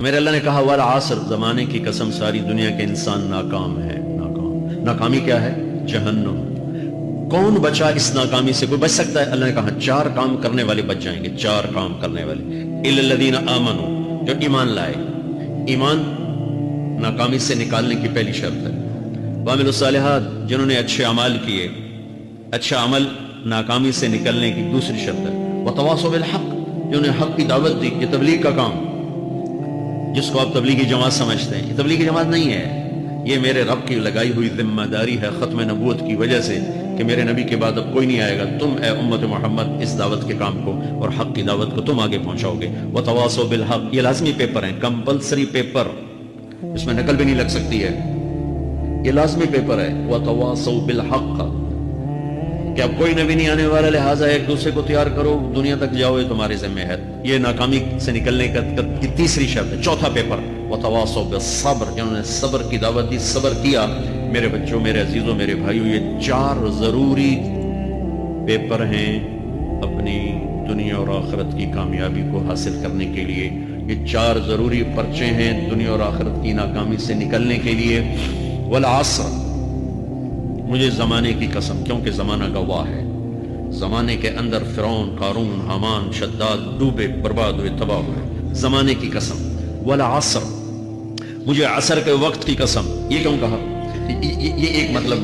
میرے اللہ نے کہا والعصر، زمانے کی قسم ساری دنیا کے انسان ناکام ہے۔ ناکامی کیا ہے؟ جہنم۔ کون بچا اس ناکامی سے؟ کوئی بچ سکتا ہے؟ اللہ نے کہا 4 کام کرنے والے بچ جائیں گے، 4 کام کرنے والے۔ الا الذین آمنوا، جو ایمان لائے۔ ایمان ناکامی سے نکالنے کی پہلی شرط ہے۔ وعملوا الصالحات، جنہوں نے اچھے اعمال کیے۔ اچھا عمل ناکامی سے نکلنے کی دوسری شرط ہے۔ وتواصوا بالحق، جنہوں نے حق کی دعوت دی۔ یہ تبلیغ کا کام، جس کو آپ تبلیغی جماعت سمجھتے ہیں، یہ تبلیغی جماعت نہیں ہے، یہ میرے رب کی لگائی ہوئی ذمہ داری ہے ختم نبوت کی وجہ سے کہ میرے نبی کے بعد اب کوئی نہیں آئے گا۔ تم اے امت محمد اس دعوت کے کام کو اور حق کی دعوت کو تم آگے پہنچاؤ گے۔ وتواصوا بالحق، یہ لازمی پیپر ہیں، کمپلسری پیپر، اس میں نقل بھی نہیں لگ سکتی ہے، یہ لازمی پیپر ہے۔ وتواصوا بالحق، کہ اب کوئی نبی نہیں آنے والا، لہٰذا ایک دوسرے کو تیار کرو، دنیا تک جاؤ، یہ تمہارے ذمہ ہے۔ یہ ناکامی سے نکلنے کی تیسری شرط ہے۔ چوتھا پیپر وتواصوا بالصبر، جنہوں نے صبر کی دعوت دی، صبر کیا۔ میرے بچوں، میرے عزیزوں، میرے بھائیوں، یہ 4 ضروری پیپر ہیں اپنی دنیا اور آخرت کی کامیابی کو حاصل کرنے کے لیے۔ یہ 4 ضروری پرچے ہیں دنیا اور آخرت کی ناکامی سے نکلنے کے لیے۔ والعصر، مجھے زمانے کی قسم، کیونکہ زمانہ گواہ ہے۔ زمانے کے اندر فرعون، قارون، حامان، شداد ڈوبے، برباد ہوئے، تباہ ہوئے۔ زمانے کی قسم۔ والعصر، مجھے عصر کے وقت کی قسم۔ یہ کیوں کہا؟ یہ ایک مطلب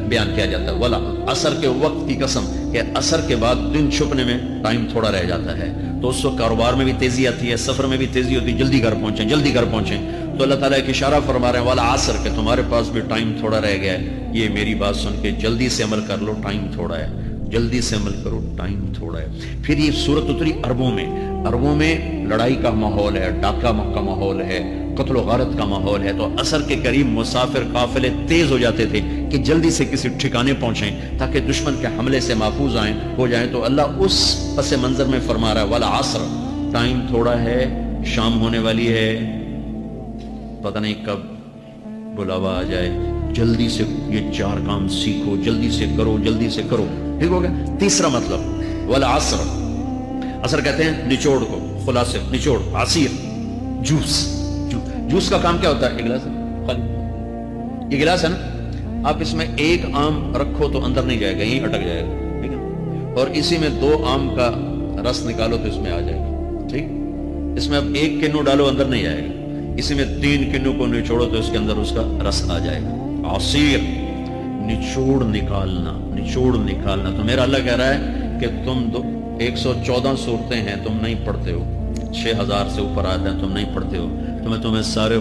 بیان کیا جاتا ہے، والا عصر کے وقت کی قسم، کہ عصر کے بعد دن چھپنے میں ٹائم تھوڑا رہ جاتا ہے، تو اس وقت کاروبار میں بھی تیزی آتی ہے، سفر میں بھی تیزی ہوتی ہے، جلدی گھر پہنچیں، جلدی گھر پہنچیں۔ تو اللہ تعالیٰ ایک اشارہ فرما رہے ہیں والعصر، کہ تمہارے پاس بھی ٹائم تھوڑا رہ گیا ہے، یہ میری بات سن کے جلدی سے عمل کر لو، ٹائم تھوڑا ہے، جلدی سے عمل کرو، ٹائم تھوڑا ہے۔ پھر یہ صورت اتری عربوں میں۔ عربوں میں لڑائی کا ماحول ہے، ڈاکہ کا ماحول ہے، قتل و غارت کا ماحول ہے، تو عصر کے قریب مسافر قافلے تیز ہو جاتے تھے کہ جلدی سے کسی ٹھکانے پہنچیں تاکہ دشمن کے حملے سے محفوظ ہو جائیں۔ تو اللہ اس پس منظر میں فرما رہا ہے والعصر، ٹائم تھوڑا ہے، شام ہونے والی ہے، پتہ نہیں کب بلاوا آ جائے، جلدی سے یہ 4 کام سیکھو، جلدی سے کرو، جلدی سے کرو۔ ٹھیک ہو گیا؟ تیسرا مطلب والعصر، عصر کہتے ہیں نچوڑ کو، خلاصے، نچوڑ، عصیر، جوس۔ جوس کا کام کیا ہوتا ہے؟ ایک گلاس ہے، یہ گلاس ہے نا، آپ اس میں 1 آم رکھو تو اندر نہیں جائے گا، یہیں اٹک جائے گا، ٹھیک ہے؟ اور اسی میں 2 آم کا رس نکالو تو اس میں آ جائے گا، ٹھیک؟ اس میں اب 1 کنو ڈالو، اندر نہیں جائے گا، اسی میں 3 کنو کو نچوڑو تو اس کے اندر اس کا رس آ جائے گا۔ عصیر، نچوڑ نکالنا، نچوڑ نکالنا۔ تو میرا اللہ کہہ رہا ہے کہ تم 114 صورتیں ہیں، تم نہیں پڑھتے ہو، 6000 سے اوپر آتے ہیں، تم نہیں پڑھتے ہو، تو میں تمہیں سارے